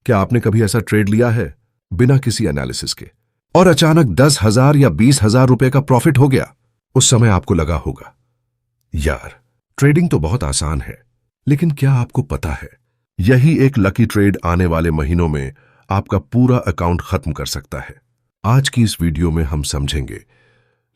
क्या आपने कभी ऐसा ट्रेड लिया है बिना किसी एनालिसिस के और अचानक 10,000 या 20,000 रुपए का प्रॉफिट हो गया? उस समय आपको लगा होगा, यार ट्रेडिंग तो बहुत आसान है। लेकिन क्या आपको पता है, यही एक लकी ट्रेड आने वाले महीनों में आपका पूरा अकाउंट खत्म कर सकता है। आज की इस वीडियो में हम समझेंगे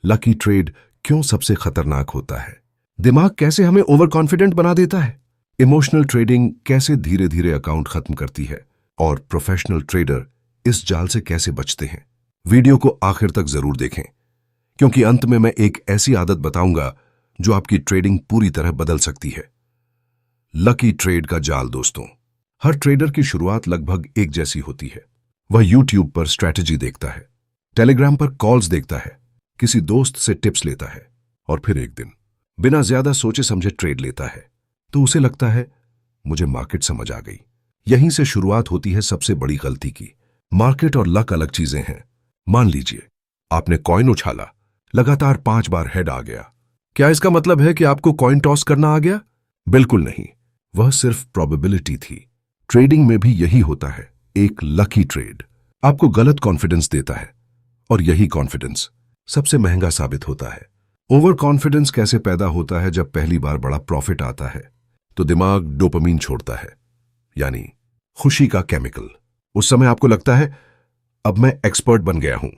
लकी ट्रेड क्यों सबसे खतरनाक होता है, दिमाग कैसे हमें ओवर कॉन्फिडेंट बना देता है, इमोशनल ट्रेडिंग कैसे धीरे धीरे अकाउंट खत्म करती है और प्रोफेशनल ट्रेडर इस जाल से कैसे बचते हैं। वीडियो को आखिर तक जरूर देखें, क्योंकि अंत में मैं एक ऐसी आदत बताऊंगा जो आपकी ट्रेडिंग पूरी तरह बदल सकती है। लकी ट्रेड का जाल। दोस्तों, हर ट्रेडर की शुरुआत लगभग एक जैसी होती है। वह यूट्यूब पर स्ट्रैटेजी देखता है, टेलीग्राम पर कॉल्स देखता है, किसी दोस्त से टिप्स लेता है और फिर एक दिन बिना ज्यादा सोचे समझे ट्रेड लेता है तो उसे लगता है मुझे मार्केट समझ आ गई। यहीं से शुरुआत होती है सबसे बड़ी गलती की। मार्केट और लक अलग चीजें हैं। मान लीजिए आपने कॉइन उछाला, लगातार 5 बार हेड आ गया। क्या इसका मतलब है कि आपको कॉइन टॉस करना आ गया? बिल्कुल नहीं, वह सिर्फ प्रोबेबिलिटी थी। ट्रेडिंग में भी यही होता है। एक लकी ट्रेड आपको गलत कॉन्फिडेंस देता है और यही कॉन्फिडेंस सबसे महंगा साबित होता है। ओवर कॉन्फिडेंस कैसे पैदा होता है? जब पहली बार बड़ा प्रॉफिट आता है तो दिमाग डोपामीन छोड़ता है, यानी खुशी का केमिकल। उस समय आपको लगता है अब मैं एक्सपर्ट बन गया हूं।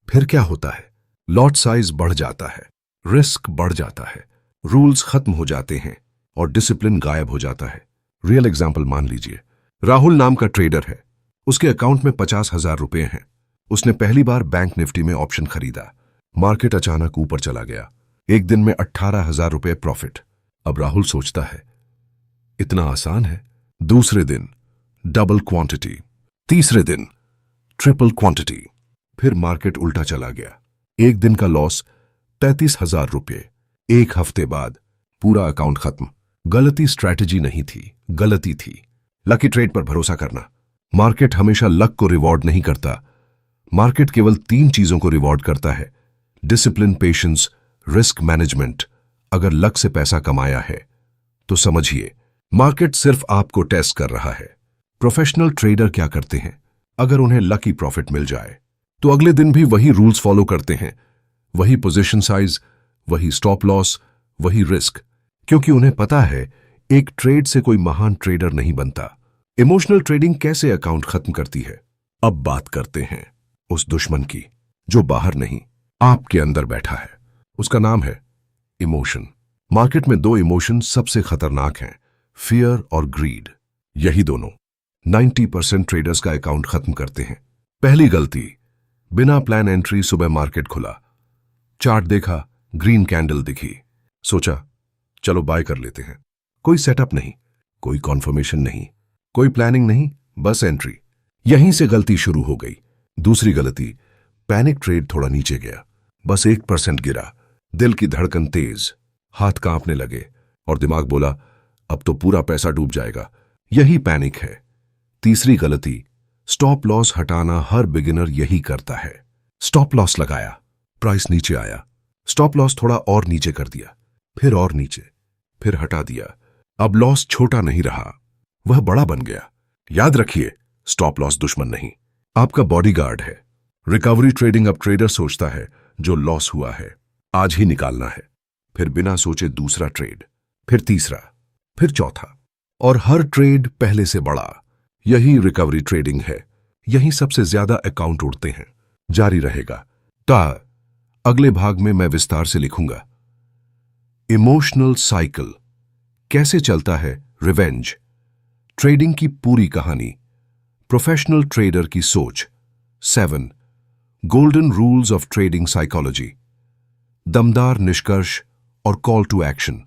फिर क्या होता है? लॉट साइज बढ़ जाता है, रिस्क बढ़ जाता है, रूल्स खत्म हो जाते हैं और डिसिप्लिन गायब हो जाता है। रियल एग्जाम्पल मान लीजिए, राहुल नाम का ट्रेडर है। उसके अकाउंट में 50,000 रुपए हैं। उसने पहली बार बैंक निफ्टी में ऑप्शन खरीदा। मार्केट अचानक ऊपर चला गया। एक दिन में 18,000 रुपए प्रॉफिट। अब राहुल सोचता है इतना आसान है। दूसरे दिन डबल क्वांटिटी, तीसरे दिन ट्रिपल क्वांटिटी। फिर मार्केट उल्टा चला गया। एक दिन का लॉस 33,000 रुपये। एक हफ्ते बाद पूरा अकाउंट खत्म। गलती स्ट्रैटेजी नहीं थी, गलती थी लकी ट्रेड पर भरोसा करना। मार्केट हमेशा लक को रिवॉर्ड नहीं करता। मार्केट केवल 3 चीजों को रिवॉर्ड करता है: डिसिप्लिन, पेशेंस, रिस्क मैनेजमेंट। अगर लक से पैसा कमाया है तो समझिए मार्केट सिर्फ आपको टेस्ट कर रहा है। प्रोफेशनल ट्रेडर क्या करते हैं? अगर उन्हें लकी प्रॉफिट मिल जाए तो अगले दिन भी वही रूल्स फॉलो करते हैं, वही पोजीशन साइज, वही स्टॉप लॉस, वही रिस्क, क्योंकि उन्हें पता है एक ट्रेड से कोई महान ट्रेडर नहीं बनता। इमोशनल ट्रेडिंग कैसे अकाउंट खत्म करती है? अब बात करते हैं उस दुश्मन की जो बाहर नहीं, आपके अंदर बैठा है। उसका नाम है इमोशन। मार्केट में 2 इमोशन सबसे खतरनाक हैं, फियर और ग्रीड। यही दोनों 90% ट्रेडर्स का अकाउंट खत्म करते हैं। पहली गलती, बिना प्लान एंट्री। सुबह मार्केट खुला, चार्ट देखा, ग्रीन कैंडल दिखी, सोचा चलो बाय कर लेते हैं। कोई सेटअप नहीं, कोई कॉन्फर्मेशन नहीं, कोई प्लानिंग नहीं, बस एंट्री। यहीं से गलती शुरू हो गई। दूसरी गलती, पैनिक ट्रेड। थोड़ा नीचे गया, बस 1% गिरा, दिल की धड़कन तेज, हाथ कांपने लगे और दिमाग बोला अब तो पूरा पैसा डूब जाएगा। यही पैनिक है। तीसरी गलती, स्टॉप लॉस हटाना। हर बिगिनर यही करता है। स्टॉप लॉस लगाया, प्राइस नीचे आया, स्टॉप लॉस थोड़ा और नीचे कर दिया, फिर और नीचे, फिर हटा दिया। अब लॉस छोटा नहीं रहा, वह बड़ा बन गया। याद रखिए, स्टॉप लॉस दुश्मन नहीं, आपका बॉडीगार्ड है। Recovery trading. अब ट्रेडर सोचता है जो लॉस हुआ है आज ही निकालना है। फिर बिना सोचे दूसरा ट्रेड, फिर तीसरा, फिर चौथा, और हर ट्रेड पहले से बड़ा। यही रिकवरी ट्रेडिंग है। यही सबसे ज्यादा अकाउंट उड़ते हैं। जारी रहेगा। अगले भाग में मैं विस्तार से लिखूंगा इमोशनल साइकिल कैसे चलता है, रिवेंज, ट्रेडिंग की पूरी कहानी, प्रोफेशनल ट्रेडर की सोच, 7 golden rules of trading psychology, दमदार निष्कर्ष और कॉल टू एक्शन।